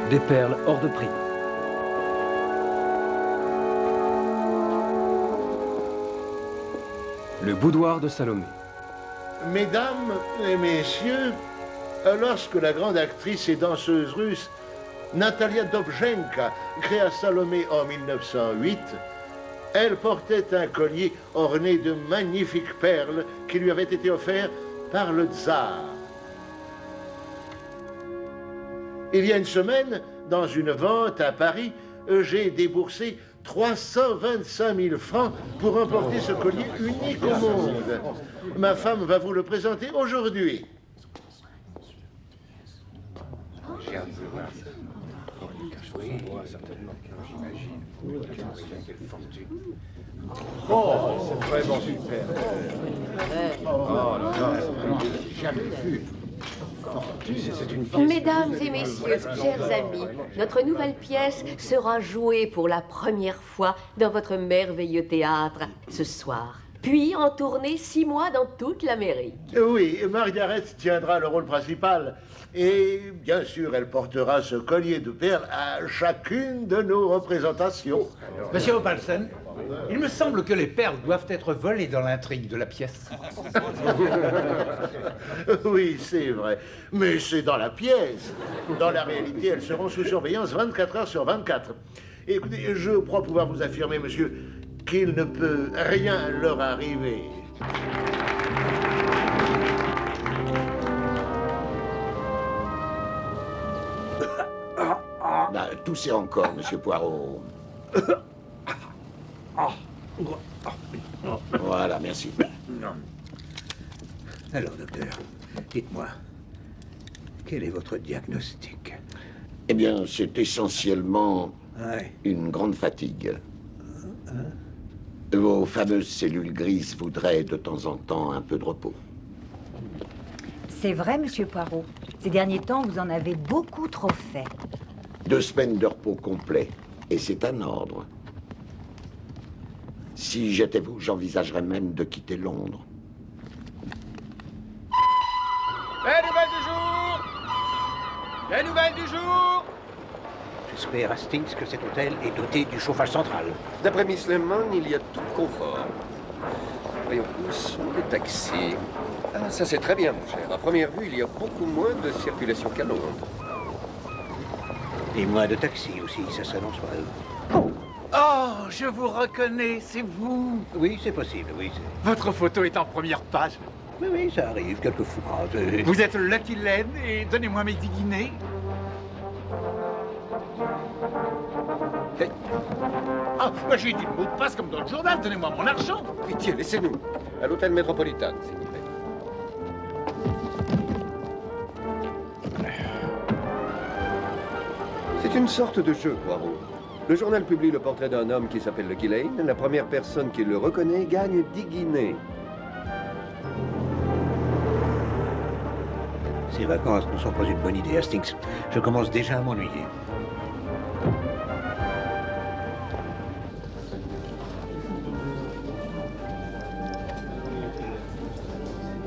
Des perles hors de prix. Le boudoir de Salomé. Mesdames et messieurs, lorsque la grande actrice et danseuse russe Natalia Dobzhenka créa Salomé en 1908, elle portait un collier orné de magnifiques perles qui lui avaient été offerts par le tsar. Il y a une semaine, dans une vente à Paris, j'ai déboursé 325 000 francs pour emporter ce collier unique au monde. Ma femme va vous le présenter aujourd'hui. Oh, c'est vraiment super. Oh là là, j'ai jamais vu. Mesdames et messieurs, chers amis, notre nouvelle pièce sera jouée pour la première fois dans votre merveilleux théâtre ce soir. Puis en tournée 6 mois dans toute l'Amérique. Oui, Margaret tiendra le rôle principal. Et bien sûr, elle portera ce collier de perles à chacune de nos représentations. Monsieur Opalsen, il me semble que les perles doivent être volées dans l'intrigue de la pièce. Oui, c'est vrai. Mais c'est dans la pièce. Dans la réalité, elles seront sous surveillance 24 heures sur 24. Écoutez, je crois pouvoir vous affirmer, monsieur, qu'il ne peut rien leur arriver. Toussez encore, monsieur Poirot. Voilà, merci. Alors, docteur, dites-moi, quel est votre diagnostic? Eh bien, c'est essentiellement Ouais. une grande fatigue. Vos fameuses cellules grises voudraient de temps en temps un peu de repos. C'est vrai, monsieur Poirot. Ces derniers temps, vous en avez beaucoup trop fait. 2 semaines de repos complet, et c'est un ordre. Si j'étais vous, j'envisagerais même de quitter Londres. Les nouvelles du jour! Les nouvelles du jour! J'espère, Hastings, que cet hôtel est doté du chauffage central. D'après Miss Lemon, il y a tout le confort. Voyons, où sont les taxis? Ah, ça c'est très bien, mon cher. À première vue, il y a beaucoup moins de circulation qu'à Londres. Et moins de taxis aussi, ça s'annonce mal. Oh, je vous reconnais, c'est vous! Oui, c'est possible, oui. Votre photo est en première page. Oui, oui, ça arrive quelquefois. Vous êtes Lucky Len et donnez-moi mes 10 guinées. Hey, Ah, bah, j'ai dit le mot de passe comme dans le journal, donnez-moi mon argent. pitié, laissez-nous. À l'hôtel Métropolitain, s'il vous plaît. C'est une sorte de jeu, Poirot. Le journal publie le portrait d'un homme qui s'appelle Lucky Lane. La première personne qui le reconnaît gagne 10 guinées. Ces vacances ne sont pas une bonne idée, Hastings. Je commence déjà à m'ennuyer.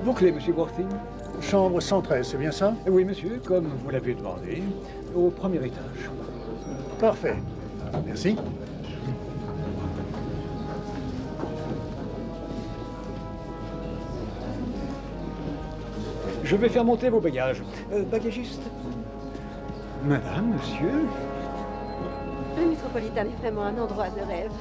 Vos clés, monsieur Worthing? Chambre 113, c'est bien ça? Oui, monsieur, comme vous l'avez demandé, au premier étage. Parfait. Merci. Je vais faire monter vos bagages. Bagagiste? Madame, monsieur? Le Métropolitain est vraiment un endroit de rêve.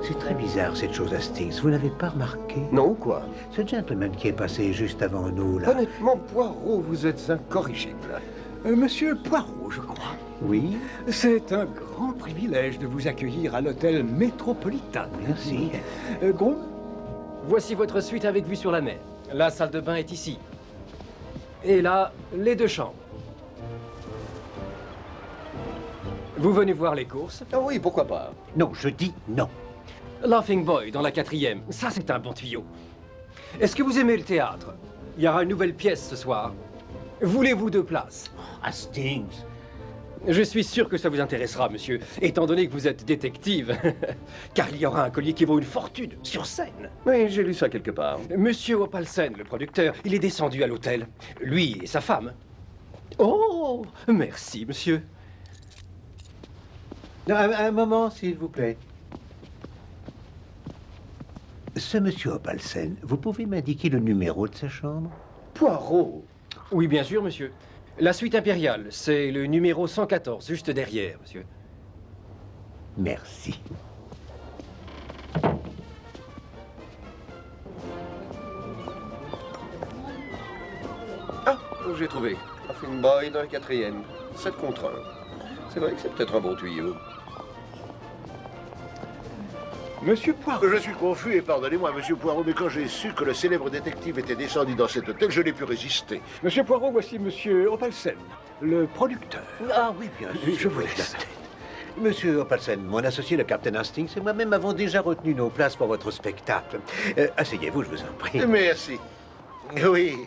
C'est très bizarre, cette chose, Hastings. Vous n'avez pas remarqué? Non, quoi? Ce gentleman qui est passé juste avant nous, là... Honnêtement, Poirot, vous êtes incorrigible. Monsieur Poirot, je crois. Oui? C'est un grand privilège de vous accueillir à l'hôtel Métropolitain. Merci. Gros? Voici votre suite avec vue sur la mer. La salle de bain est ici. Et là, les 2 chambres. Vous venez voir les courses? Ah oui, pourquoi pas? Non, je dis non. Laughing Boy dans la 4e. Ça, c'est un bon tuyau. Est-ce que vous aimez le théâtre? Il y aura une nouvelle pièce ce soir. Voulez-vous 2 places? Hastings. Je suis sûr que ça vous intéressera, monsieur, étant donné que vous êtes détective. Car il y aura un collier qui vaut une fortune, sur scène. Oui, j'ai lu ça quelque part. Monsieur Opalsen, le producteur, il est descendu à l'hôtel. Lui et sa femme. Oh, merci, monsieur. Non, un moment, s'il vous plaît. Ce monsieur Opalsen, vous pouvez m'indiquer le numéro de sa chambre? Poirot. Oui, bien sûr, monsieur. La suite impériale, c'est le numéro 114, juste derrière, monsieur. Merci. Ah, j'ai trouvé. Laughing Boy dans le 4e. 7 contre 1. C'est vrai que c'est peut-être un bon tuyau. Monsieur Poirot. Je suis confus et pardonnez-moi, monsieur Poirot, mais quand j'ai su que le célèbre détective était descendu dans cet hôtel, je n'ai pu résister. Monsieur Poirot, voici monsieur Opalsen, le producteur. Ah oui, bien sûr. Je vous laisse. Monsieur Opalsen, mon associé, le Captain Hastings, et moi-même avons déjà retenu nos places pour votre spectacle. Asseyez-vous, je vous en prie. Merci. Oui.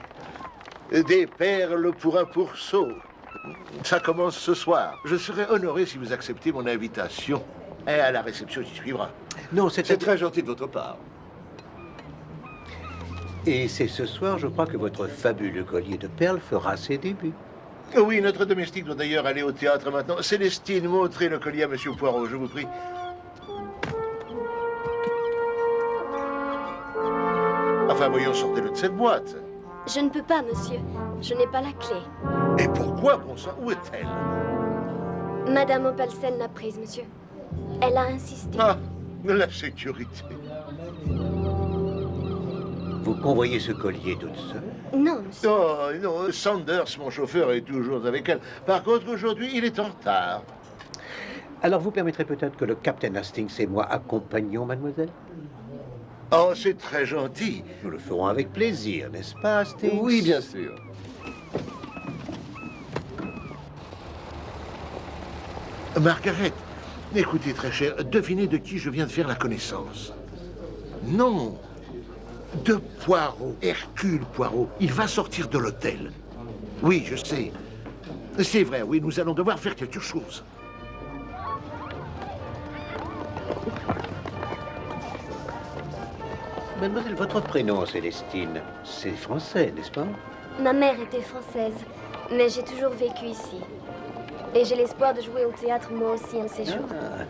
Des perles pour un pourceau. Ça commence ce soir. Je serai honoré si vous acceptez mon invitation. Et à la réception qui suivra. Non, C'est très gentil de votre part. Et c'est ce soir, je crois, que votre fabuleux collier de perles fera ses débuts. Oui, notre domestique doit d'ailleurs aller au théâtre maintenant. Célestine, montrez le collier à monsieur Poirot, je vous prie. Enfin, voyons, sortez-le de cette boîte. Je ne peux pas, monsieur. Je n'ai pas la clé. Et pourquoi, bon sang, où est-elle? Madame Opalsen l'a prise, monsieur. Elle a insisté. Ah, la sécurité. Vous convoyez ce collier toute seule? Non, monsieur. Oh, non, Sanders, mon chauffeur, est toujours avec elle. Par contre, aujourd'hui, il est en retard. Alors, vous permettrez peut-être que le Captain Hastings et moi accompagnions mademoiselle? Oh, c'est très gentil. Nous le ferons avec plaisir, n'est-ce pas, Hastings? Oui, bien sûr. Margaret, écoutez, très cher, devinez de qui je viens de faire la connaissance. Non, de Poirot, Hercule Poirot. Il va sortir de l'hôtel. Oui, je sais. C'est vrai, oui, nous allons devoir faire quelque chose. Mademoiselle, votre prénom, Célestine, c'est français, n'est-ce pas? Ma mère était française, mais j'ai toujours vécu ici. Et j'ai l'espoir de jouer au théâtre moi aussi un de ces jours. Ah,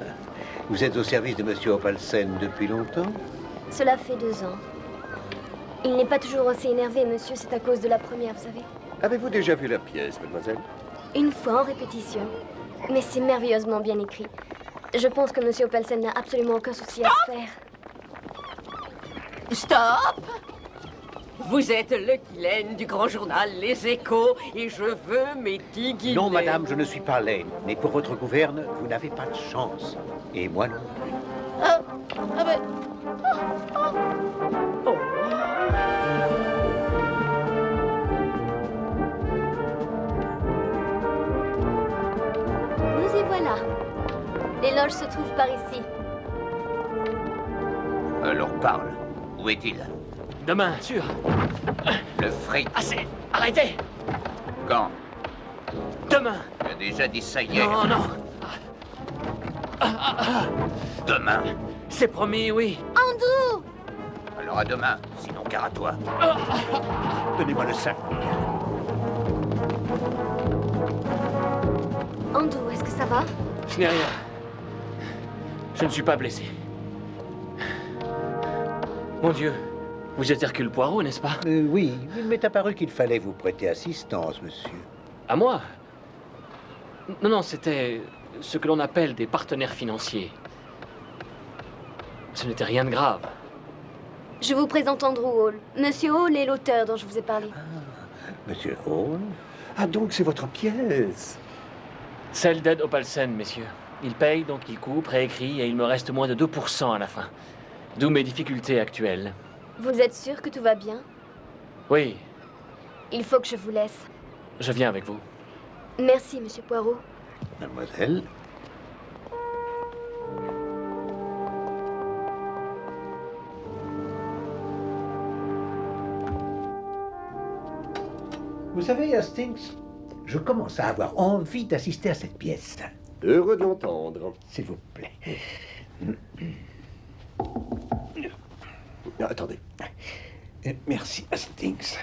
vous êtes au service de monsieur Opalsen depuis longtemps? Cela fait 2 ans. Il n'est pas toujours aussi énervé, monsieur, c'est à cause de la première, vous savez. Avez-vous déjà vu la pièce, mademoiselle? Une fois en répétition. Mais c'est merveilleusement bien écrit. Je pense que monsieur Opalsen n'a absolument aucun souci à se faire. Stop! Vous êtes le Guylaine du grand journal Les Échos et je veux mes 10 Guylaines. Non, madame, je ne suis pas laine. Mais pour votre gouverne, vous n'avez pas de chance. Et moi non plus. Ah ben... Oh. Nous y voilà. Les loges se trouvent par ici. Alors parle. Où est-il? Demain, sûr. Le fric. Assez. Arrêtez. Quand? Demain. Tu as déjà dit ça hier. Non, non. Demain. C'est promis, oui. Andrew! Alors à demain, sinon gare à toi. Donnez-moi le sac. Andrew, est-ce que ça va? Je n'ai rien. Je ne suis pas blessé. Mon Dieu, vous êtes Hercule Poirot, n'est-ce pas? Oui, il m'est apparu qu'il fallait vous prêter assistance, monsieur. À moi? Non, non, c'était ce que l'on appelle des partenaires financiers. Ce n'était rien de grave. Je vous présente Andrew Hall. Monsieur Hall est l'auteur dont je vous ai parlé. Monsieur Hall? Ah, donc c'est votre pièce. Celle d'Ed Opalsen, messieurs. Il paye, donc il coupe, réécrit, et il me reste moins de 2% à la fin. D'où mes difficultés actuelles. Vous êtes sûr que tout va bien? Oui, Il faut que je vous laisse. je viens avec vous. Merci, monsieur Poirot. Mademoiselle? Vous savez, Hastings, je commence à avoir envie d'assister à cette pièce. Heureux de l'entendre. S'il vous plaît. Ah, attendez. Merci, Hastings.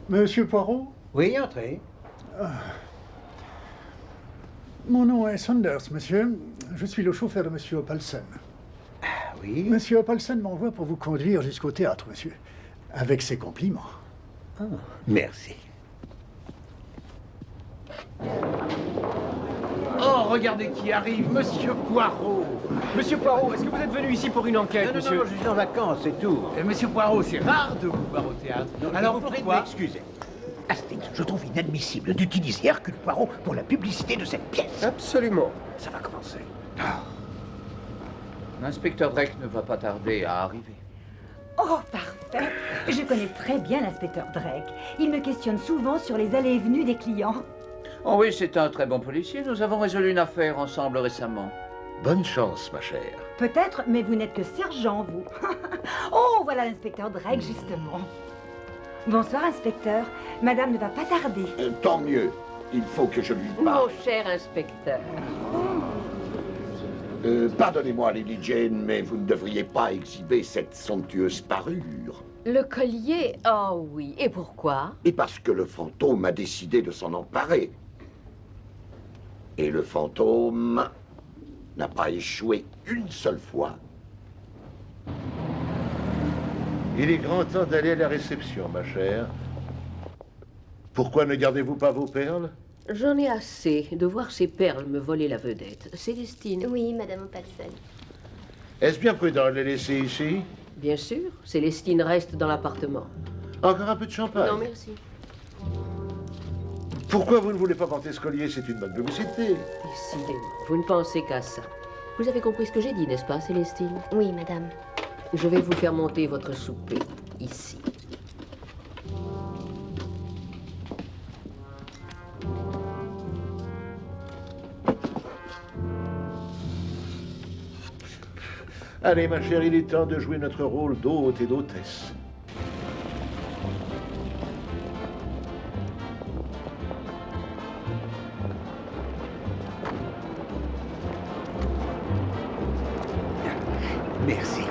Monsieur Poirot? Oui, entrez. Mon nom est Saunders, monsieur. Je suis le chauffeur de monsieur Opalsen. Ah oui? Monsieur Opalsen m'envoie pour vous conduire jusqu'au théâtre, monsieur. Avec ses compliments. Ah, merci. Oh, regardez qui arrive, Monsieur Poirot. Monsieur Poirot, est-ce que vous êtes venu ici pour une enquête, Non, monsieur? non, je suis en vacances, c'est tout. Monsieur Poirot, c'est rare de vous voir au théâtre. Alors vous pourquoi pourquoi m'excuser? Astix, je trouve inadmissible d'utiliser Hercule Poirot pour la publicité de cette pièce. Absolument. Ça va commencer. L'inspecteur Drake ne va pas tarder à arriver. Oh, parfait. Je connais très bien l'inspecteur Drake. Il me questionne souvent sur les allées et venues des clients. Oh oui, c'est un très bon policier. Nous avons résolu une affaire ensemble récemment. Bonne chance, ma chère. Peut-être, mais vous n'êtes que sergent, vous. Oh, voilà l'inspecteur Drake, justement. Bonsoir, inspecteur. Madame ne va pas tarder. Tant mieux. Il faut que je lui parle. Mon cher inspecteur. Pardonnez-moi, Lily Jane, mais vous ne devriez pas exhiber cette somptueuse parure. Le collier? Oh oui. Et pourquoi? Et parce que le fantôme a décidé de s'en emparer. Et le fantôme n'a pas échoué une seule fois. Il est grand temps d'aller à la réception, ma chère. Pourquoi ne gardez-vous pas vos perles? J'en ai assez de voir ces perles me voler la vedette. Célestine? Oui, Madame Opalsen. Est-ce bien prudent de les laisser ici? Bien sûr. Célestine reste dans l'appartement. Encore un peu de champagne? Non, merci. Pourquoi vous ne voulez pas porter ce collier? C'est une bonne publicité. Décidément, vous ne pensez qu'à ça. Vous avez compris ce que j'ai dit, n'est-ce pas, Célestine? Oui, Madame. Je vais vous faire monter votre souper, ici. Allez, ma chère, il est temps de jouer notre rôle d'hôte et d'hôtesse. Merci.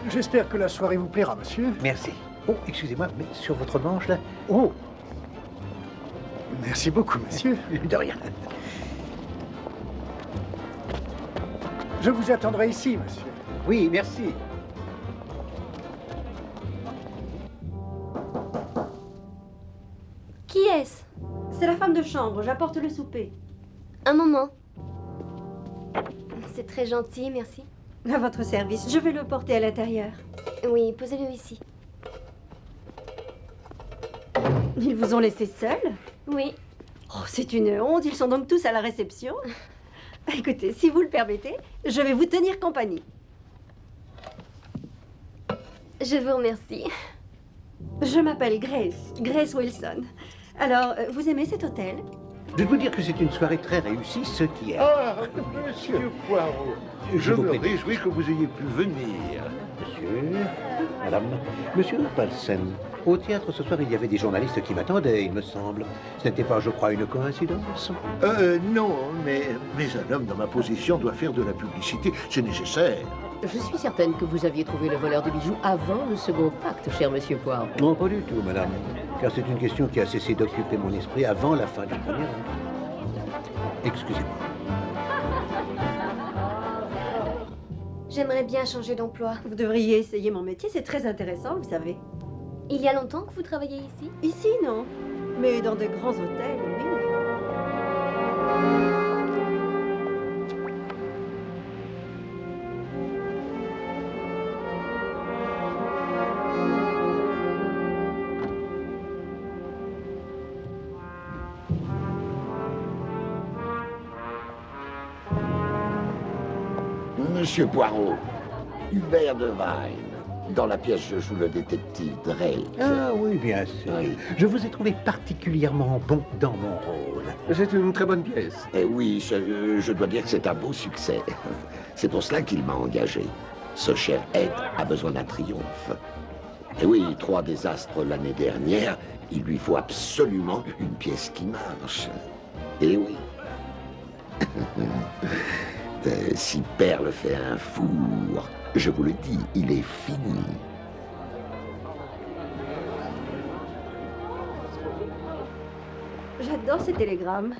J'espère que la soirée vous plaira, monsieur. Merci. Oh, excusez-moi, mais sur votre manche, là... Oh! Merci beaucoup, monsieur. De rien. Je vous attendrai ici, monsieur. Oui, merci. Qui est-ce? C'est la femme de chambre, j'apporte le souper. Un moment. C'est très gentil, merci. À votre service, je vais le porter à l'intérieur. Oui, posez-le ici. Ils vous ont laissé seul? Oui. Oh, c'est une honte, ils sont donc tous à la réception. Écoutez, si vous le permettez, je vais vous tenir compagnie. Je vous remercie. Je m'appelle Grace Wilson. Alors, vous aimez cet hôtel? Je dois dire que c'est une soirée très réussie, ce qui est. Ah, monsieur Poirot, je vous me prie. réjouis que vous ayez pu venir. Monsieur, madame, monsieur Opalsen, au théâtre ce soir, il y avait des journalistes qui m'attendaient, il me semble. Ce n'était pas, je crois, une coïncidence? Non, mais un homme dans ma position doit faire de la publicité, c'est nécessaire. Je suis certaine que vous aviez trouvé le voleur de bijoux avant le second acte, cher monsieur Poirot. Non, pas du tout, madame. Car c'est une question qui a cessé d'occuper mon esprit avant la fin du premier acte. Excusez-moi. J'aimerais bien changer d'emploi. Vous devriez essayer mon métier, c'est très intéressant, vous savez. Il y a longtemps que vous travaillez ici? Ici, non. Mais dans de grands hôtels, oui. Monsieur Poirot, Hubert Devine. Dans la pièce, je joue le détective Drake. Ah oui, bien sûr. Oui. Je vous ai trouvé particulièrement bon dans mon rôle. C'est une très bonne pièce. Et oui, je dois dire que c'est un beau succès. C'est pour cela qu'il m'a engagé. Ce cher Ed a besoin d'un triomphe. Et oui, 3 désastres l'année dernière, il lui faut absolument une pièce qui marche. Et oui. Si Perle fait un four, Je vous le dis, il est fini. J'adore ces télégrammes.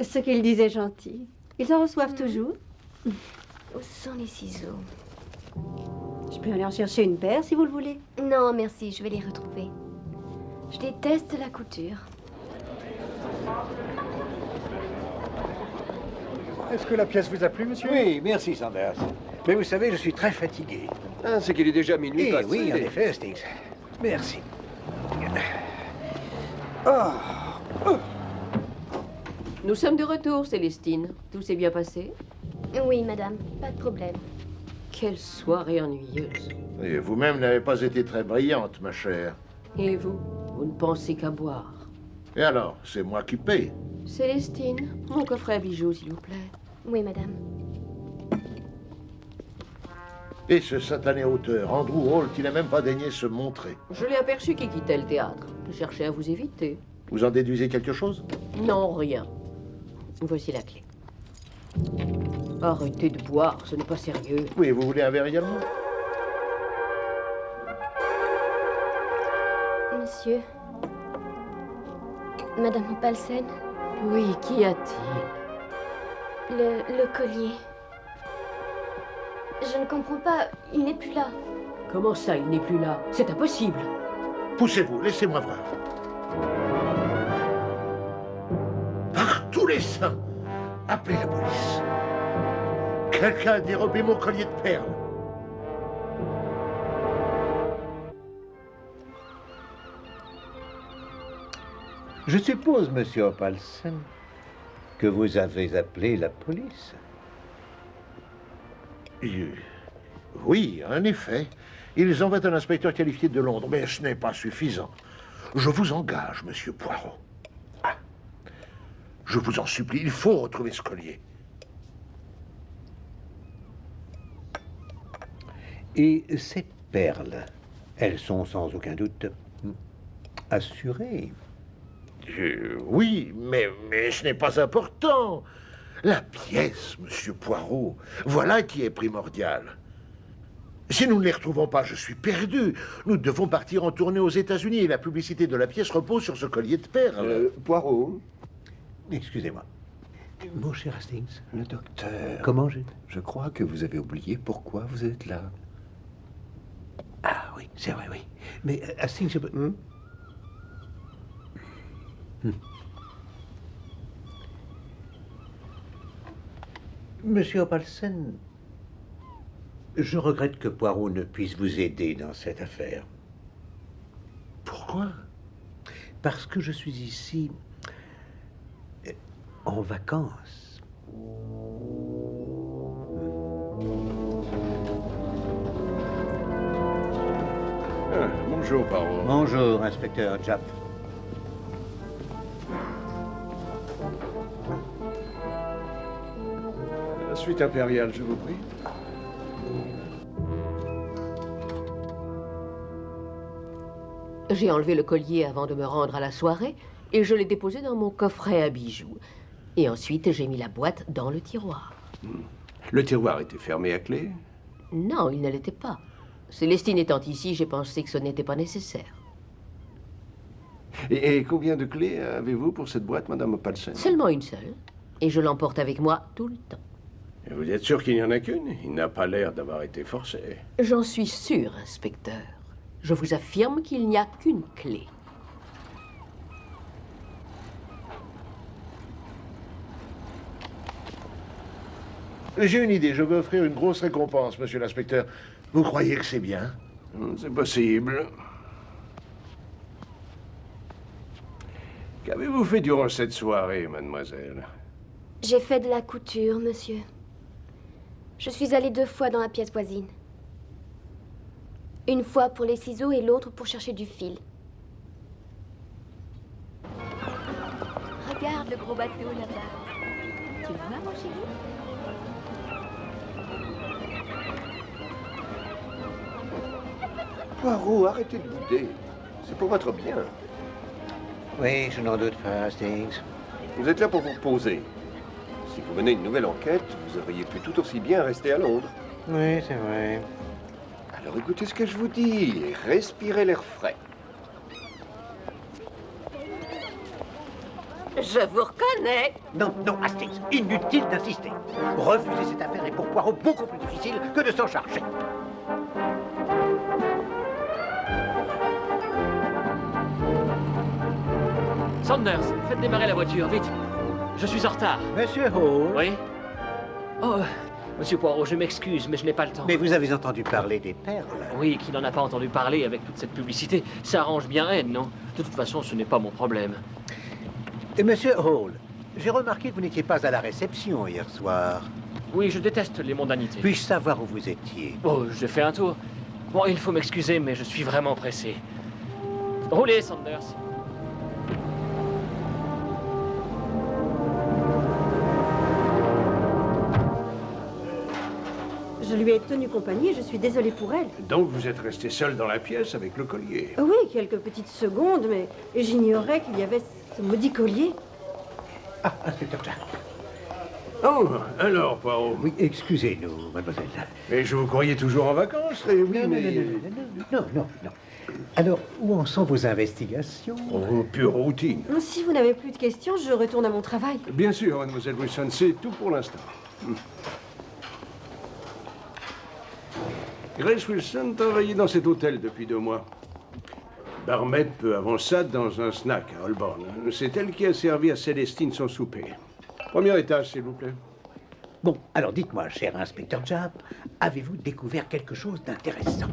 Ce qu'ils disaient gentil. Ils en reçoivent toujours. Où sont les ciseaux? Je peux aller en chercher une paire si vous le voulez. Non, merci, je vais les retrouver. Je déteste la couture. Est-ce que la pièce vous a plu, monsieur? Oui, merci, Sanders. Mais vous savez, je suis très fatigué. Ah, c'est qu'il est déjà minuit passé. Oui, en effet, Hastings. Merci. Nous sommes de retour, Célestine. Tout s'est bien passé? Oui, madame, pas de problème. Quelle soirée ennuyeuse. Et vous-même n'avez pas été très brillante, ma chère. Et vous? Vous ne pensez qu'à boire. Et alors, c'est moi qui paye. Célestine, mon coffret à bijoux, s'il vous plaît. Oui, madame. Et ce satané auteur, Andrew Holt, il n'a même pas daigné se montrer. Je l'ai aperçu qui quittait le théâtre. Je cherchais à vous éviter. Vous en déduisez quelque chose? Non, rien. Voici la clé. Arrêtez de boire, ce n'est pas sérieux. Oui, vous voulez un verre également? Monsieur. Madame Opalsen. Oui, qu'y a-t-il? Le collier. Je ne comprends pas, il n'est plus là. Comment ça, il n'est plus là? C'est impossible. Poussez-vous, laissez-moi voir. Par tous les saints, appelez la police. Quelqu'un a dérobé mon collier de perles. Je suppose, monsieur Opalsen, que vous avez appelé la police. Oui, en effet. Ils envoient un inspecteur qualifié de Londres, mais ce n'est pas suffisant. Je vous engage, monsieur Poirot. Ah. Je vous en supplie, il faut retrouver ce collier. Et ces perles, elles sont sans aucun doute assurées. Oui, mais ce n'est pas important. La pièce, monsieur Poirot, voilà qui est primordial. Si nous ne les retrouvons pas, je suis perdu. Nous devons partir en tournée aux États-Unis et la publicité de la pièce repose sur ce collier de perles. Poirot. Excusez-moi. Mon cher Hastings. Le docteur. Comment Je crois que vous avez oublié pourquoi vous êtes là. Ah oui, c'est vrai, oui. Mais Hastings, je peux... Monsieur Opalsen, je regrette que Poirot ne puisse vous aider dans cette affaire. Pourquoi? Parce que je suis ici en vacances. Ah, bonjour, Poirot. Bonjour, inspecteur Japp. La suite impériale, je vous prie. J'ai enlevé le collier avant de me rendre à la soirée et je l'ai déposé dans mon coffret à bijoux. Et ensuite, j'ai mis la boîte dans le tiroir. Le tiroir était fermé à clé? Non, il ne l'était pas. Célestine étant ici, j'ai pensé que ce n'était pas nécessaire. Et combien de clés avez-vous pour cette boîte, Madame Opalsen? Seulement une seule. Et je l'emporte avec moi tout le temps. Et vous êtes sûr qu'il n'y en a qu'une? Il n'a pas l'air d'avoir été forcé. J'en suis sûr, inspecteur. Je vous affirme qu'il n'y a qu'une clé. J'ai une idée, je veux offrir une grosse récompense, monsieur l'inspecteur. Vous croyez que c'est bien? C'est possible. Qu'avez-vous fait durant cette soirée, mademoiselle? J'ai fait de la couture, monsieur. Je suis allée 2 fois dans la pièce voisine. Une fois pour les ciseaux et l'autre pour chercher du fil. Regarde le gros bateau là-bas. Tu le vois, mon chéri? Poirot, arrêtez de bouder. C'est pour votre bien. Oui, je n'en doute pas, Hastings. Vous êtes là pour vous reposer. Si vous menez une nouvelle enquête, vous auriez pu tout aussi bien rester à Londres. Oui, c'est vrai. Alors écoutez ce que je vous dis, respirez l'air frais. Je vous reconnais. Non, non, Hastings, inutile d'insister. Refuser cette affaire est pour Poirot beaucoup plus difficile que de s'en charger. Sanders, faites démarrer la voiture, vite. Je suis en retard. Monsieur Hall. Oui? Oh, monsieur Poirot, je m'excuse, mais je n'ai pas le temps. Mais vous avez entendu parler des perles? Oui, qui n'en a pas entendu parler avec toute cette publicité? Ça arrange bien Ed, non? De toute façon, ce n'est pas mon problème. Et Monsieur Hall, j'ai remarqué que vous n'étiez pas à la réception hier soir. Oui, je déteste les mondanités. Puis-je savoir où vous étiez? Oh, j'ai fait un tour. Bon, il faut m'excuser, mais je suis vraiment pressé. Roulez, Sanders. Je lui ai tenu compagnie et je suis désolée pour elle. Donc vous êtes resté seul dans la pièce avec le collier. Oui, quelques petites secondes, mais j'ignorais qu'il y avait ce maudit collier. Ah, inspecteur Jack. Oh, alors, Poirot. Oui, excusez-nous, mademoiselle. Mais je vous croyais toujours en vacances, oui, mais... Non. Alors, où en sont vos investigations? Oh, pure routine. Si vous n'avez plus de questions, je retourne à mon travail. Bien sûr, mademoiselle Wilson, c'est tout pour l'instant. Grace Wilson travaillait dans cet hôtel depuis 2 mois. Barmaid peu avant ça dans un snack à Holborn. C'est elle qui a servi à Célestine son souper. Premier étage, s'il vous plaît. Bon, alors dites-moi, cher inspecteur Japp, avez-vous découvert quelque chose d'intéressant?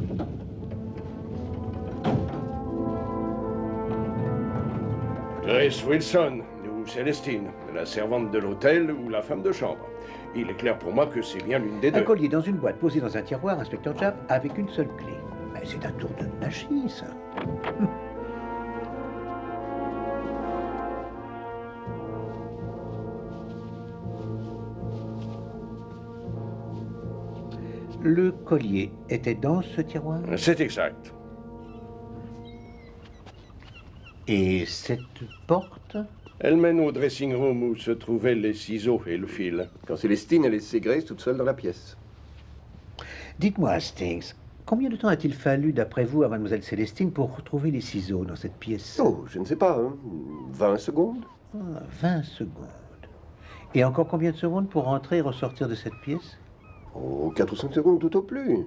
Grace Wilson, ou Célestine, la servante de l'hôtel ou la femme de chambre. Il est clair pour moi que c'est bien l'une des deux. Un collier dans une boîte posé dans un tiroir, inspecteur Japp, avec une seule clé. Mais c'est un tour de magie, ça. Le collier était dans ce tiroir? C'est exact. Et cette porte? Elle mène au dressing room où se trouvaient les ciseaux et le fil. Quand Célestine a laissé Grace toute seule dans la pièce. Dites-moi, Hastings, combien de temps a-t-il fallu, d'après vous, à mademoiselle Célestine pour retrouver les ciseaux dans cette pièce? Oh, je ne sais pas, hein. 20 secondes. 20 secondes. Et encore combien de secondes pour rentrer et ressortir de cette pièce? Oh, 4 ou 5 secondes tout au plus.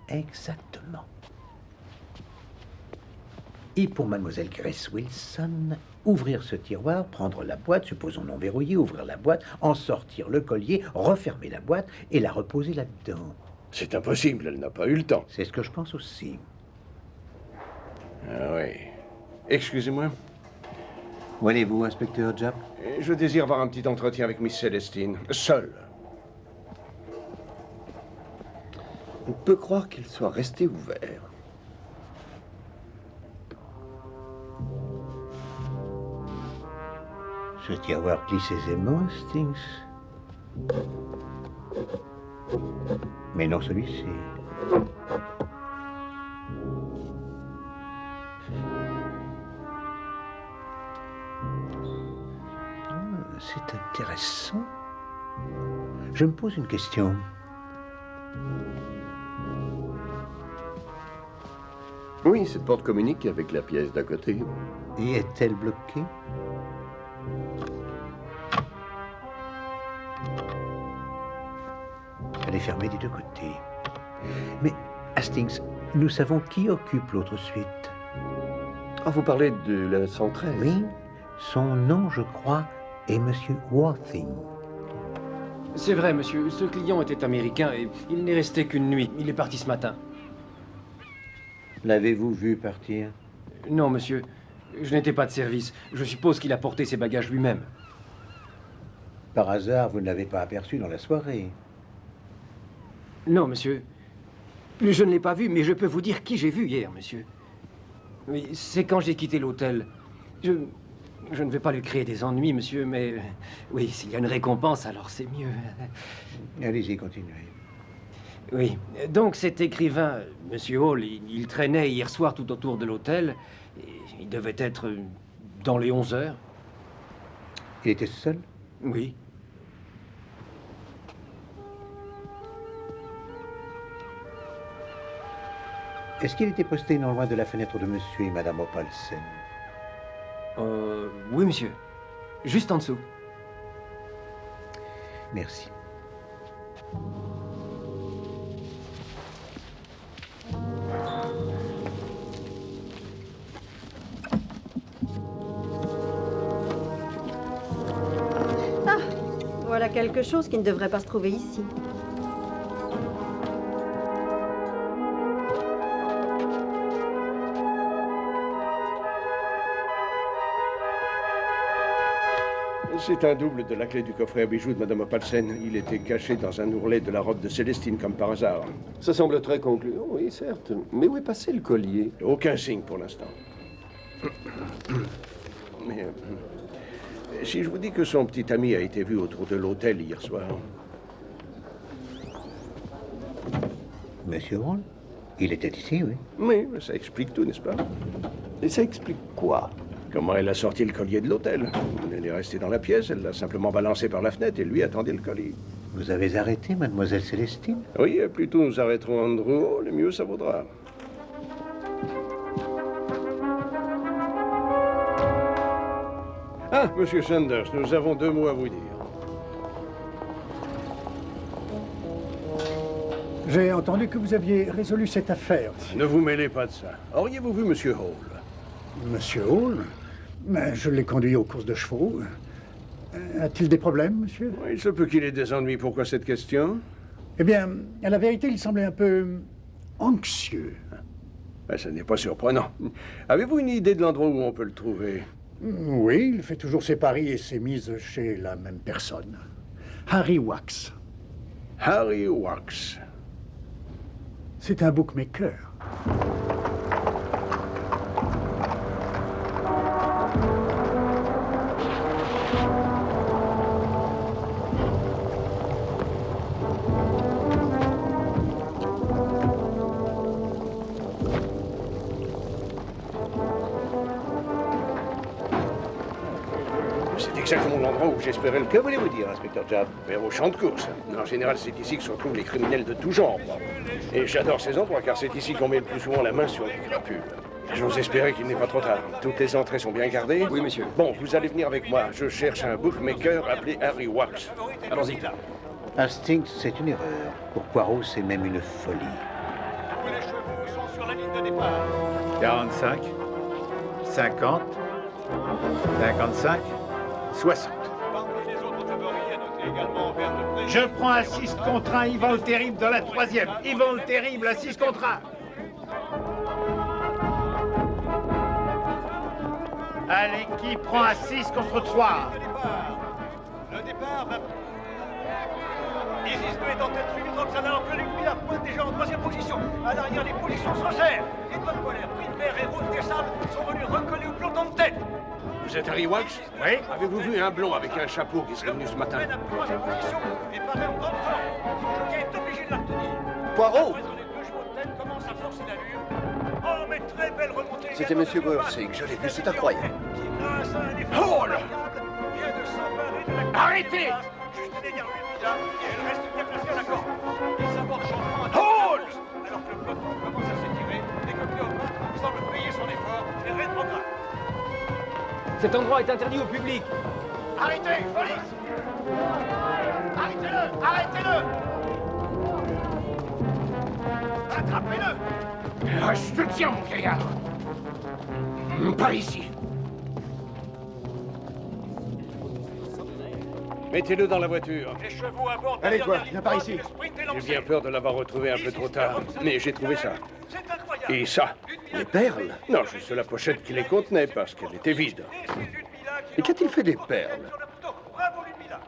Exactement. Et pour mademoiselle Grace Wilson, ouvrir ce tiroir, prendre la boîte, supposons non verrouillée, ouvrir la boîte, en sortir le collier, refermer la boîte et la reposer là-dedans. C'est impossible, elle n'a pas eu le temps. C'est ce que je pense aussi. Ah oui. Excusez-moi. Où allez-vous, inspecteur Japp? Je désire avoir un petit entretien avec Miss Célestine. Seul. On peut croire qu'il soit resté ouvert. Ce tiroir glisse aisément, Hastings. Mais non celui-ci. C'est intéressant. Je me pose une question. Oui, cette porte communique avec la pièce d'à côté. Et est-elle bloquée? Elle est fermée des deux côtés. Mais, Hastings, nous savons qui occupe l'autre suite. Ah, vous parlez de la 113? Oui, son nom, je crois, est Monsieur Worthing. C'est vrai, monsieur. Ce client était américain et il n'est resté qu'une nuit. Il est parti ce matin. L'avez-vous vu partir? Non, monsieur. Je n'étais pas de service. Je suppose qu'il a porté ses bagages lui-même. Par hasard, vous ne l'avez pas aperçu dans la soirée? Non, monsieur. Je ne l'ai pas vu, mais je peux vous dire qui j'ai vu hier, monsieur. Oui, c'est quand j'ai quitté l'hôtel. Je ne vais pas lui créer des ennuis, monsieur, mais... Oui, s'il y a une récompense, alors c'est mieux. Allez-y, continuez. Oui, donc cet écrivain, monsieur Hall, il traînait hier soir tout autour de l'hôtel. Il devait être dans les 11 heures. Il était seul? Oui. Est-ce qu'il était posté non loin de la fenêtre de monsieur et madame Opalsen? Oui, monsieur. Juste en dessous. Merci. Ah, voilà quelque chose qui ne devrait pas se trouver ici. C'est un double de la clé du coffret à bijoux de Madame Opalsen. Il était caché dans un ourlet de la robe de Célestine, comme par hasard. Ça semble très concluant, oui, certes. Mais où est passé le collier? Aucun signe pour l'instant. Mais si je vous dis que son petit ami a été vu autour de l'hôtel hier soir... Monsieur Hall? Il était ici, oui. Oui, ça explique tout, n'est-ce pas? Et ça explique quoi? Comment elle a sorti le collier de l'hôtel. Elle est restée dans la pièce, elle l'a simplement balancé par la fenêtre et lui attendait le collier. Vous avez arrêté mademoiselle Célestine? Oui, plus tôt nous arrêterons Andrew, le mieux ça vaudra. Ah, monsieur Sanders, nous avons 2 mots à vous dire. J'ai entendu que vous aviez résolu cette affaire. Ne vous mêlez pas de ça. Auriez-vous vu monsieur Hall? Monsieur Hall? Mais je l'ai conduit aux courses de chevaux. A-t-il des problèmes, monsieur? Il se peut qu'il ait des ennuis. Pourquoi cette question? Eh bien, à la vérité, il semblait un peu anxieux. Ben, ce n'est pas surprenant. Avez-vous une idée de l'endroit où on peut le trouver? Oui, il fait toujours ses paris et ses mises chez la même personne. Harry Wax. Harry Wax. C'est un bookmaker. C'est exactement l'endroit où j'espérais le... Que voulez-vous dire, inspecteur Judd? Vers au champ de course. En général, c'est ici que se retrouvent les criminels de tout genre. Et j'adore ces endroits, car c'est ici qu'on met le plus souvent la main sur les crapules. J'ose espérer qu'il n'est pas trop tard. Toutes les entrées sont bien gardées? Oui, monsieur. Bon, vous allez venir avec moi. Je cherche un bookmaker appelé Harry Wax. Allons-y, là. Hastings, c'est une erreur. Pour Poirot, c'est même une folie. Tous les chevaux sont sur la ligne de départ. 45, 50, 55, 60. Parmi les autres favoris, à noter également Vert de Pré. Je prends à 6 contre 1 Yvan le Terrible dans la 3e. Yvan le Terrible à 6 contre 1. Allez, qui prend à 6 contre 3? Le départ va... Isis 2 est en tête, suivi de Roxana en pleine lui, la pointe déjà en 3e position. À l'arrière, les positions se resserrent. Les bonnes polaires, Prix Vert et Rose des Sables sont venus recoller au peloton de tête. Vous êtes Harry Wax? Oui. Avez-vous vu un blond avec un chapeau qui serait venu ce matin? La 3e position et paraît en grande forme. Son jockey est obligé de la retenir. Poirot! Les deux chevaux de tête commencent à forcer l'allure. Oh, mais très belle remontée. C'était Monsieur Boersig, je l'ai vu, c'est incroyable. Qui grâce à un effort Hall! vient de s'emparer de la... Arrêtez! Juste derrière lui, Mida, et elle reste bien placée à la corde. Il s'aborde gentiment à Hall! alors que le peloton commence à s'étirer et que Cléopâtre semble payer son effort et rétrograde. Cet endroit est interdit au public. Arrêtez, police! Arrêtez-le! Arrêtez-le! Attrapez-le! Ah, je te tiens, mon vieillard. Pas ici. Mettez-le dans la voiture. Les chevaux à bord. Allez, toi, viens par ici. J'ai bien peur de l'avoir retrouvé un peu trop tard, mais j'ai trouvé ça. Et ça. Les perles? Non, juste la pochette qui les contenait, parce qu'elle était vide. Et qu'a-t-il fait des perles? Bravo, Ludmilla!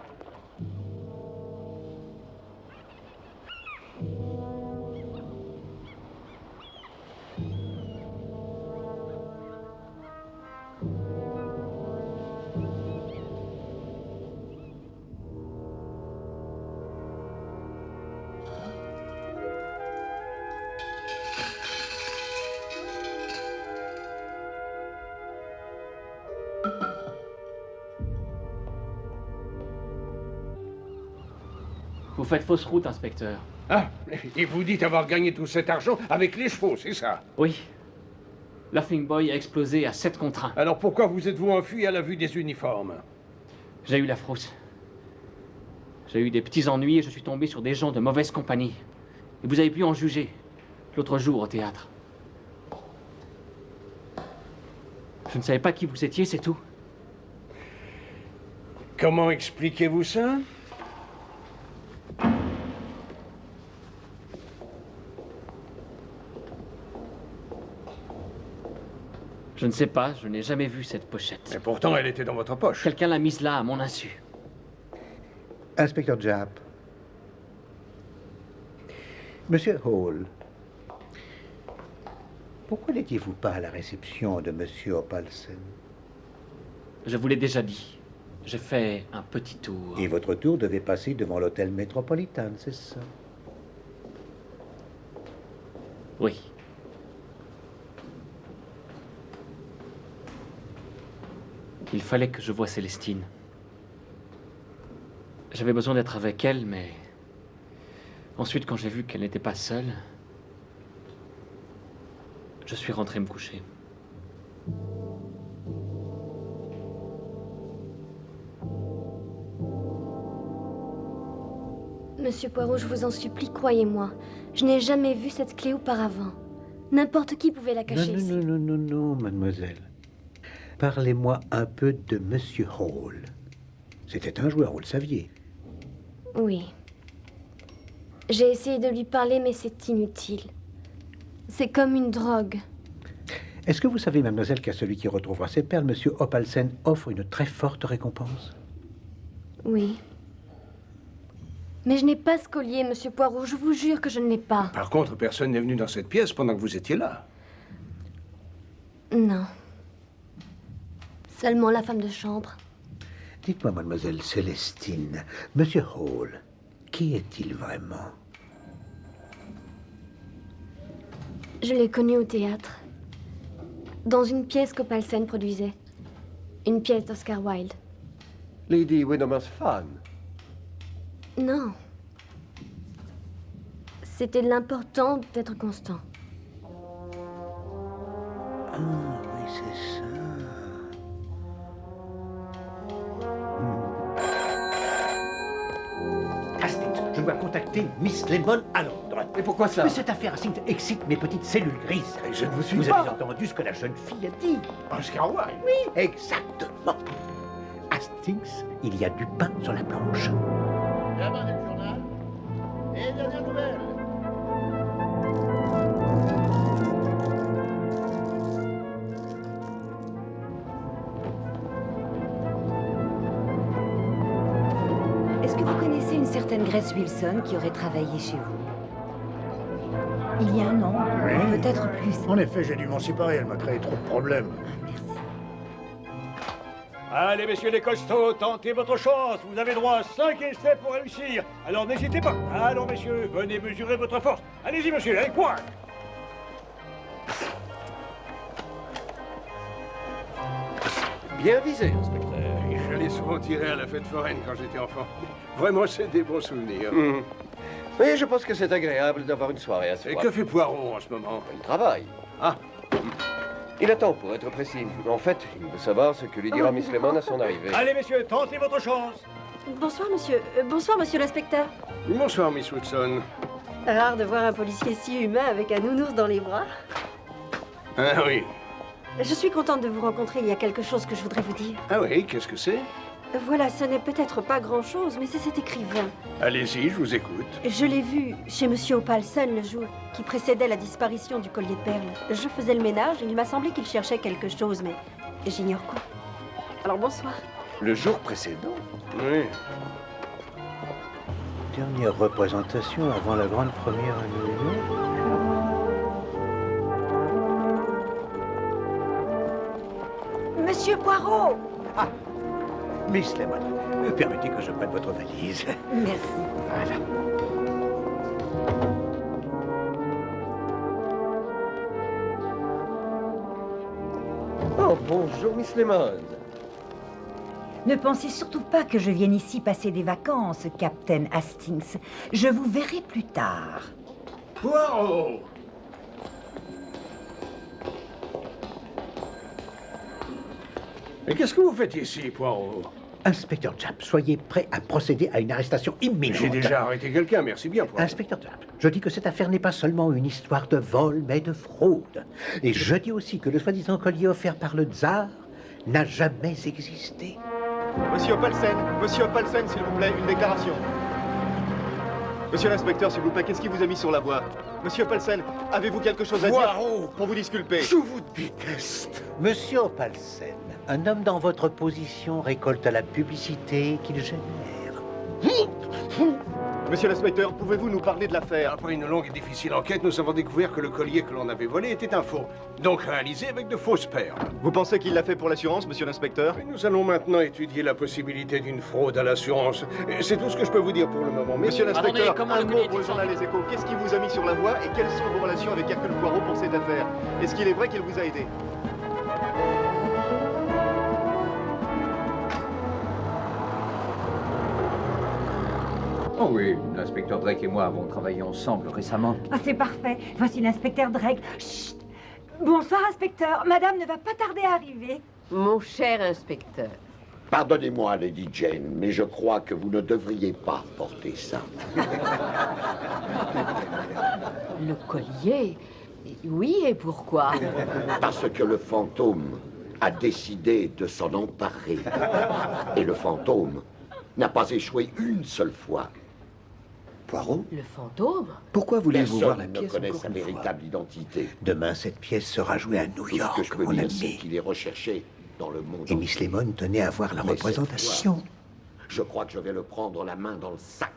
Vous faites fausse route, inspecteur. Ah, et vous dites avoir gagné tout cet argent avec les chevaux, c'est ça? Oui. Laughing Boy a explosé à 7 contre 1. Alors pourquoi vous êtes-vous enfui à la vue des uniformes? J'ai eu la frousse. J'ai eu des petits ennuis et je suis tombé sur des gens de mauvaise compagnie. Et vous avez pu en juger l'autre jour au théâtre. Je ne savais pas qui vous étiez, c'est tout. Comment expliquez-vous ça? Je ne sais pas, je n'ai jamais vu cette pochette. Mais pourtant, elle était dans votre poche. Quelqu'un l'a mise là, à mon insu. Inspecteur Japp. Monsieur Hall, pourquoi n'étiez-vous pas à la réception de Monsieur Opalsen? Je vous l'ai déjà dit. J'ai fait un petit tour. Et votre tour devait passer devant l'hôtel Metropolitan, c'est ça? Oui. Il fallait que je voie Célestine. J'avais besoin d'être avec elle, mais... Ensuite, quand j'ai vu qu'elle n'était pas seule, je suis rentré me coucher. Monsieur Poirot, je vous en supplie, croyez-moi. Je n'ai jamais vu cette clé auparavant. N'importe qui pouvait la cacher ici. Non, mademoiselle. Parlez-moi un peu de Monsieur Hall. C'était un joueur, vous le saviez. Oui. J'ai essayé de lui parler, mais c'est inutile. C'est comme une drogue. Est-ce que vous savez, mademoiselle, qu'à celui qui retrouvera ses perles, Monsieur Opalsen offre une très forte récompense? Oui. Mais je n'ai pas ce collier, Monsieur Poirot. Je vous jure que je ne l'ai pas. Par contre, personne n'est venu dans cette pièce pendant que vous étiez là. Non. Seulement la femme de chambre. Dites-moi, mademoiselle Célestine, Monsieur Hall, qui est-il vraiment? Je l'ai connu au théâtre. Dans une pièce qu'Opalsen produisait. Une pièce d'Oscar Wilde. Lady Windermere's fan. Non. C'était l'important d'être constant. Ah, oui, c'est ça. Hastings, je dois contacter Miss Lemon à Londres. Et pourquoi ça? Mais cette affaire Hastings excite mes petites cellules grises. Et je ne vous suis Vous pas. avez entendu ce que la jeune fille a dit? Oscar Wilde. Oui, exactement. Hastings, il y a du pain sur la planche. D'abord le journal. Et dernière nouvelle. Est-ce que vous connaissez une certaine Grace Wilson qui aurait travaillé chez vous? Il y a un an, Oui. peut-être plus. En effet, j'ai dû m'en séparer. Elle m'a créé trop de problèmes. Allez, messieurs les costauds, tentez votre chance. Vous avez droit à 5 essais pour réussir. Alors n'hésitez pas. Allons, messieurs, venez mesurer votre force. Allez-y, monsieur, allez, point. Bien visé, inspecteur. Je l'ai souvent tiré à la fête foraine quand j'étais enfant. Vraiment, c'est des bons souvenirs. Oui, je pense que c'est agréable d'avoir une soirée à soi. Et que fait Poirot en ce moment? Il travaille. Ah. Il attend, pour être précis. En fait, il veut savoir ce que lui dira Miss Lemon à son arrivée. Allez, messieurs, tentez votre chance. Bonsoir, monsieur. Bonsoir, monsieur l'inspecteur. Bonsoir, Miss Woodson. Rare de voir un policier si humain avec un nounours dans les bras. Ah oui. Je suis contente de vous rencontrer. Il y a quelque chose que je voudrais vous dire. Ah oui, qu'est-ce que c'est? Voilà, ce n'est peut-être pas grand-chose, mais c'est cet écrivain. Allez-y, je vous écoute. Je l'ai vu chez monsieur Opalsen le jour qui précédait la disparition du collier de perles. Je faisais le ménage et il m'a semblé qu'il cherchait quelque chose, mais j'ignore quoi. Alors bonsoir. Le jour précédent? Oui. Dernière représentation avant la grande première à New York. Monsieur Poirot! Ah, Miss Lemon, permettez que je prenne votre valise. Merci. Voilà. Oh, bonjour, Miss Lemon. Ne pensez surtout pas que je vienne ici passer des vacances, Captain Hastings. Je vous verrai plus tard. Poirot! Mais qu'est-ce que vous faites ici, Poirot? Inspecteur Japp, soyez prêt à procéder à une arrestation imminente. J'ai déjà arrêté quelqu'un, merci bien, Poirot. Inspecteur Japp, je dis que cette affaire n'est pas seulement une histoire de vol, mais de fraude. Et je dis aussi que le soi-disant collier offert par le tsar n'a jamais existé. Monsieur Paulsen, s'il vous plaît, une déclaration. Monsieur l'inspecteur, s'il vous plaît, qu'est-ce qui vous a mis sur la voie? Monsieur Paulsen, avez-vous quelque chose à dire pour vous disculper? Je vous déteste. Monsieur Opalsen, un homme dans votre position récolte la publicité qu'il génère. Monsieur l'inspecteur, pouvez-vous nous parler de l'affaire? Après une longue et difficile enquête, nous avons découvert que le collier que l'on avait volé était un faux, donc réalisé avec de fausses perles. Vous pensez qu'il l'a fait pour l'assurance, monsieur l'inspecteur? Nous allons maintenant étudier la possibilité d'une fraude à l'assurance. C'est tout ce que je peux vous dire pour le moment. Monsieur l'inspecteur, un mot pour le journal Les Échos. Qu'est-ce qui vous a mis sur la voie et quelles sont vos relations avec Hercule Poirot pour cette affaire? Est-ce qu'il est vrai qu'il vous a aidé? Oh oui, l'inspecteur Drake et moi avons travaillé ensemble récemment. Ah, c'est parfait. Voici l'inspecteur Drake. Chut. Bonsoir, inspecteur. Madame ne va pas tarder à arriver. Mon cher inspecteur. Pardonnez-moi, Lady Jane, mais je crois que vous ne devriez pas porter ça. Le collier? Oui, et pourquoi? Parce que le fantôme a décidé de s'en emparer. Et le fantôme n'a pas échoué une seule fois. Poirot? Le fantôme? Pourquoi voulez-vous voir la Personne ne pièce connaît encore sa une fois? véritable identité. Demain, cette pièce sera jouée à New Tout ce York, que je peux mon dire, c'est ami. qu'il est recherché dans le monde. Et Miss Lemon tenait à voir la Mais cette représentation. fois, je crois que je vais le prendre la main dans le sac.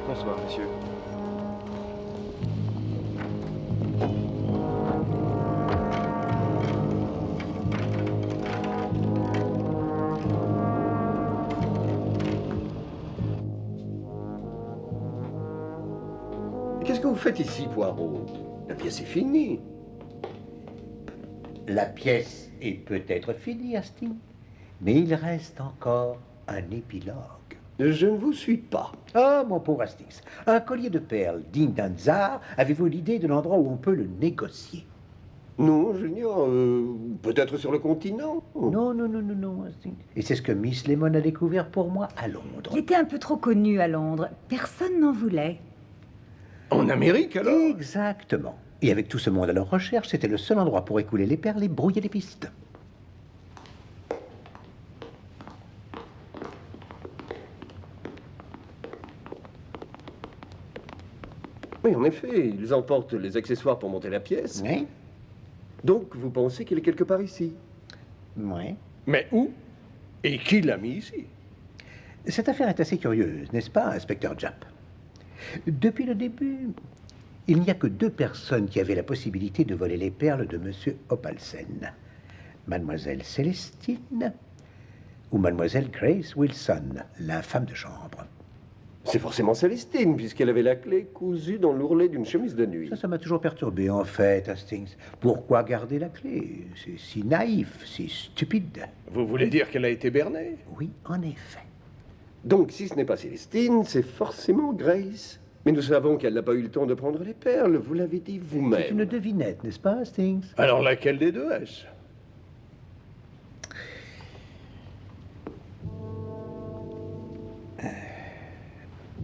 Bonsoir, monsieur. Qu'est-ce que vous faites ici, Poirot? La pièce est finie. La pièce est peut-être finie, Hastings, mais il reste encore un épilogue. Je ne vous suis pas. Ah, mon pauvre Hastings, un collier de perles digne d'un tsar, avez-vous l'idée de l'endroit où on peut le négocier? Non, j'ignore. Peut-être sur le continent. Non, Hastings. Et c'est ce que Miss Lemon a découvert pour moi à Londres. Il était un peu trop connu à Londres. Personne n'en voulait. En Amérique, alors? Exactement. Et avec tout ce monde à leur recherche, c'était le seul endroit pour écouler les perles et brouiller les pistes. Oui, en effet, ils emportent les accessoires pour monter la pièce. Oui. Donc, vous pensez qu'il est quelque part ici? Oui. Mais où? Et qui l'a mis ici? Cette affaire est assez curieuse, n'est-ce pas, inspecteur Japp? Depuis le début, il n'y a que deux personnes qui avaient la possibilité de voler les perles de Monsieur Opalsen. Mademoiselle Célestine ou Mademoiselle Grace Wilson, la femme de chambre. C'est forcément Célestine, puisqu'elle avait la clé cousue dans l'ourlet d'une chemise de nuit. Ça m'a toujours perturbé, en fait, Hastings. Pourquoi garder la clé? C'est si naïf, si stupide. Vous voulez dire qu'elle a été bernée? Oui, en effet. Donc, si ce n'est pas Célestine, c'est forcément Grace. Mais nous savons qu'elle n'a pas eu le temps de prendre les perles, vous l'avez dit vous-même. C'est une devinette, n'est-ce pas, Hastings? Alors laquelle des deux est-ce?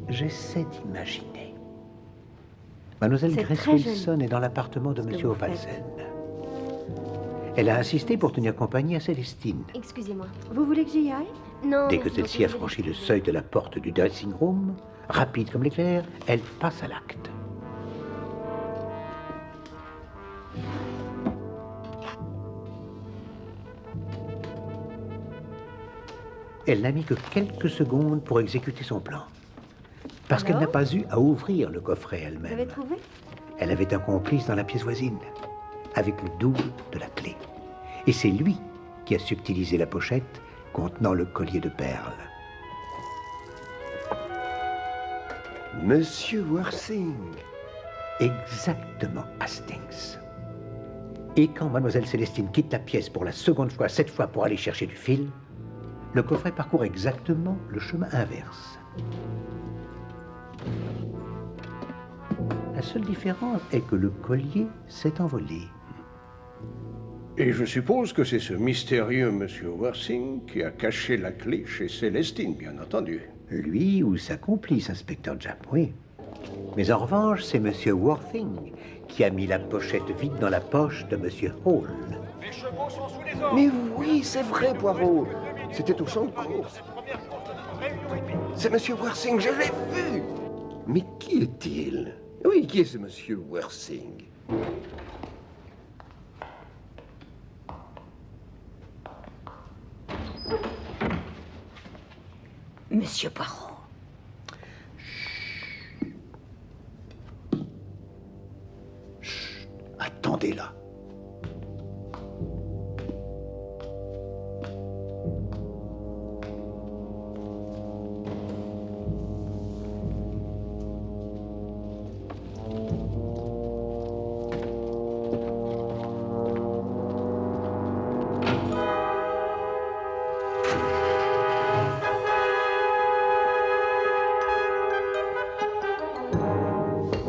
J'essaie d'imaginer. Mademoiselle C'est Grace très Wilson joli, est dans l'appartement de ce que Monsieur vous Opalsen. Elle a insisté pour tenir compagnie à Célestine. Excusez-moi. Vous voulez que j'y aille? Non. Dès que merci celle-ci a beaucoup, franchi le seuil de la porte du dressing room, rapide comme l'éclair, elle passe à l'acte. Elle n'a mis que quelques secondes pour exécuter son plan. Parce qu'elle n'a Alors pas eu à ouvrir le coffret Vous elle-même. avez trouvé? Elle avait un complice dans la pièce voisine, avec le double de la clé. Et c'est lui qui a subtilisé la pochette contenant le collier de perles. Monsieur Worthing. Exactement, Hastings. Et quand mademoiselle Célestine quitte la pièce pour la seconde fois, cette fois pour aller chercher du fil, le coffret parcourt exactement le chemin inverse. La seule différence est que le collier s'est envolé. Et je suppose que c'est ce mystérieux monsieur Worthing qui a caché la clé chez Célestine, bien entendu. Lui ou sa complice, inspecteur Japp, oui. Mais en revanche, c'est monsieur Worthing qui a mis la pochette vide dans la poche de monsieur Hall. Les chevaux sont sous les ordres. Mais oui, c'est vrai, Poirot. C'était au champ de course. C'est monsieur Worthing, je l'ai vu. Mais qui est-il? Oui, qui est ce monsieur Worthing? Monsieur Poirot. Attendez-la.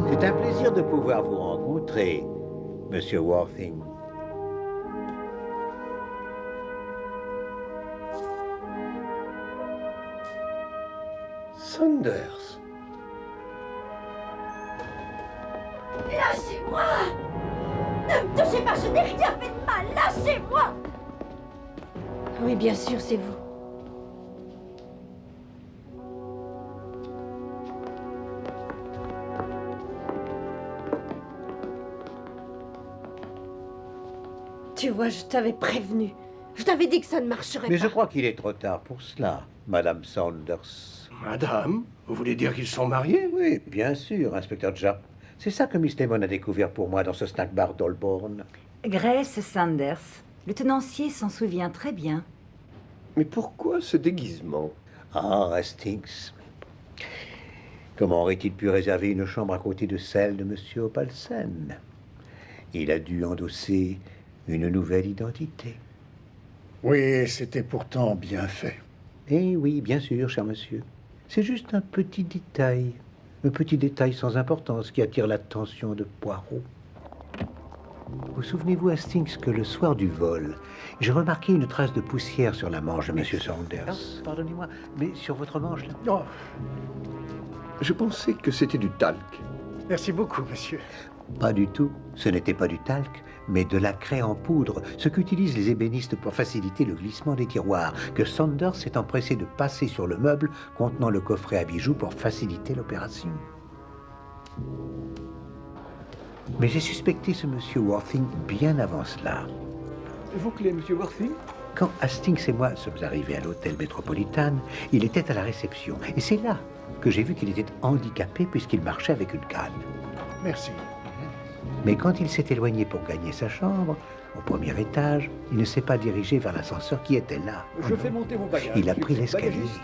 C'est un plaisir de pouvoir vous rencontrer, monsieur Worthing. Saunders. Lâchez-moi! Ne me touchez pas, je n'ai rien fait de mal! Lâchez-moi! Oui, bien sûr, c'est vous. Tu vois, je t'avais prévenu. Je t'avais dit que ça ne marcherait Mais pas. je crois qu'il est trop tard pour cela, madame Saunders. Madame, vous voulez dire qu'ils sont mariés? Oui, bien sûr, inspecteur Japp. C'est ça que Miss Lemon a découvert pour moi dans ce snack bar d'Holborn. Grace Sanders. Le tenancier s'en souvient très bien. Mais pourquoi ce déguisement? Ah, Hastings. Comment aurait-il pu réserver une chambre à côté de celle de monsieur Opalsen? Il a dû endosser une nouvelle identité. Oui, c'était pourtant bien fait. Eh oui, bien sûr, cher monsieur. C'est juste un petit détail sans importance qui attire l'attention de Poirot. Vous souvenez-vous, Hastings, que le soir du vol, j'ai remarqué une trace de poussière sur la manche de monsieur Saunders. Ah, pardonnez-moi, mais sur votre manche, là? Oh, Je pensais que c'était du talc. merci beaucoup, monsieur. Pas du tout. Ce n'était pas du talc, mais de la craie en poudre, ce qu'utilisent les ébénistes pour faciliter le glissement des tiroirs, que Saunders s'est empressé de passer sur le meuble contenant le coffret à bijoux pour faciliter l'opération. Mais j'ai suspecté ce monsieur Worthing bien avant cela. Vos clés, monsieur Worthing? Quand Hastings et moi sommes arrivés à l'hôtel Metropolitan, il était à la réception. Et c'est là que j'ai vu qu'il était handicapé puisqu'il marchait avec une canne. Merci. Mais quand il s'est éloigné pour gagner sa chambre, au premier étage, il ne s'est pas dirigé vers l'ascenseur qui était là. Je fais monter vos bagages. Il a pris l'escalier. Bagagiste.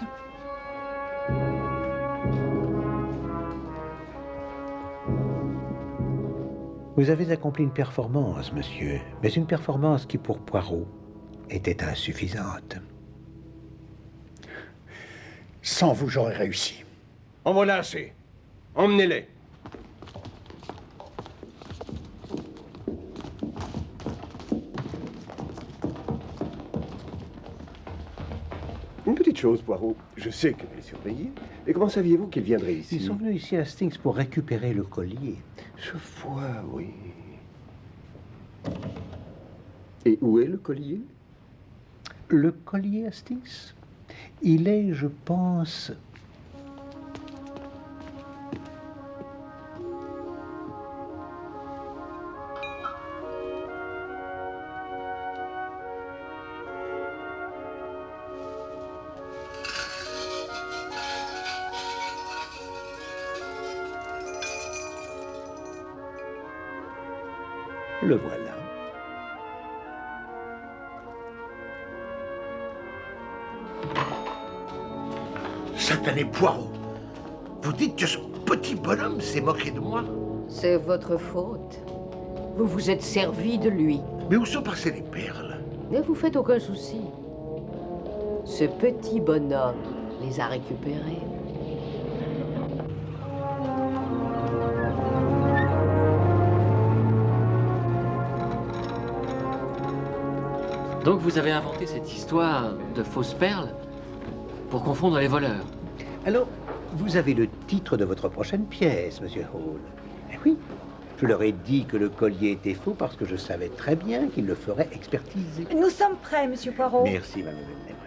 Vous avez accompli une performance, monsieur, mais une performance qui, pour Poirot, était insuffisante. Sans vous, j'aurais réussi. En voilà assez. Emmenez-les. Une petite chose, Poirot. Je sais que vous les surveillez, mais comment saviez-vous qu'ils viendraient ici? Ils sont venus ici à Hastings pour récupérer le collier. Je vois, oui. Et où est le collier? Le collier, Hastings? Il est, je pense... Le voilà. Satané Poirot, vous dites que... petit bonhomme s'est moqué de moi. C'est votre faute. Vous vous êtes servi de lui. Mais où sont passées les perles? Ne vous faites aucun souci. Ce petit bonhomme les a récupérées. Donc vous avez inventé cette histoire de fausses perles pour confondre les voleurs. Alors, vous avez le titre de votre prochaine pièce, Monsieur Hall. Eh oui, je leur ai dit que le collier était faux parce que je savais très bien qu'ils le feraient expertiser. Nous sommes prêts, Monsieur Poirot. Merci, mademoiselle Lemon.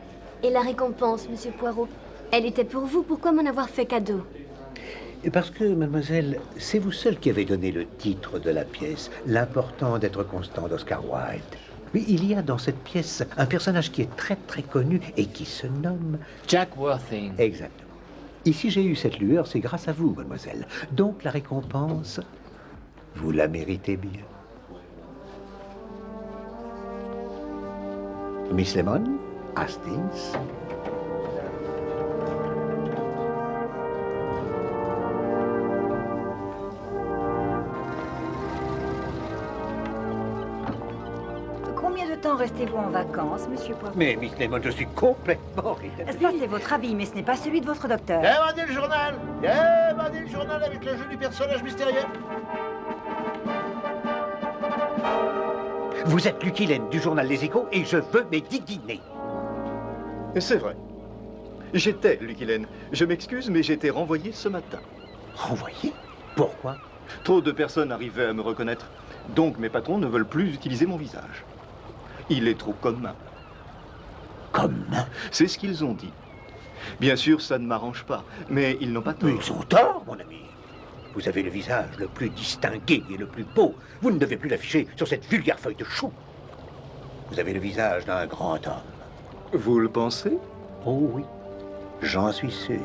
Et la récompense, Monsieur Poirot? Elle était pour vous, pourquoi m'en avoir fait cadeau? Et parce que, mademoiselle, c'est vous seule qui avez donné le titre de la pièce, L'important d'être constant d'Oscar Wilde. Mais il y a dans cette pièce un personnage qui est très très connu et qui se nomme... Jack Worthing. Exactement. Ici j'ai eu cette lueur, c'est grâce à vous, mademoiselle. Donc la récompense, vous la méritez bien. Miss Lemon, Hastings. Combien de temps restez-vous en vacances, Monsieur Poirot? Mais Miss Lemon, je suis complètement rétabli. Ça, c'est votre avis, mais ce n'est pas celui de votre docteur. Demandez le journal! Demandez le journal avec le jeu du personnage mystérieux! Vous êtes Lucky Lane du journal Les Échos et je veux mes 10 guinées. C'est vrai. J'étais Lucky Lane. Je m'excuse, mais j'ai été renvoyé ce matin. Renvoyé? Pourquoi? Trop de personnes arrivaient à me reconnaître. Donc mes patrons ne veulent plus utiliser mon visage. Il est trop commun. Commun? C'est ce qu'ils ont dit. Bien sûr, ça ne m'arrange pas, mais ils n'ont pas tort. Mais ils ont tort, mon ami. Vous avez le visage le plus distingué et le plus beau. Vous ne devez plus l'afficher sur cette vulgaire feuille de chou. Vous avez le visage d'un grand homme. Vous le pensez? Oh oui, j'en suis sûr.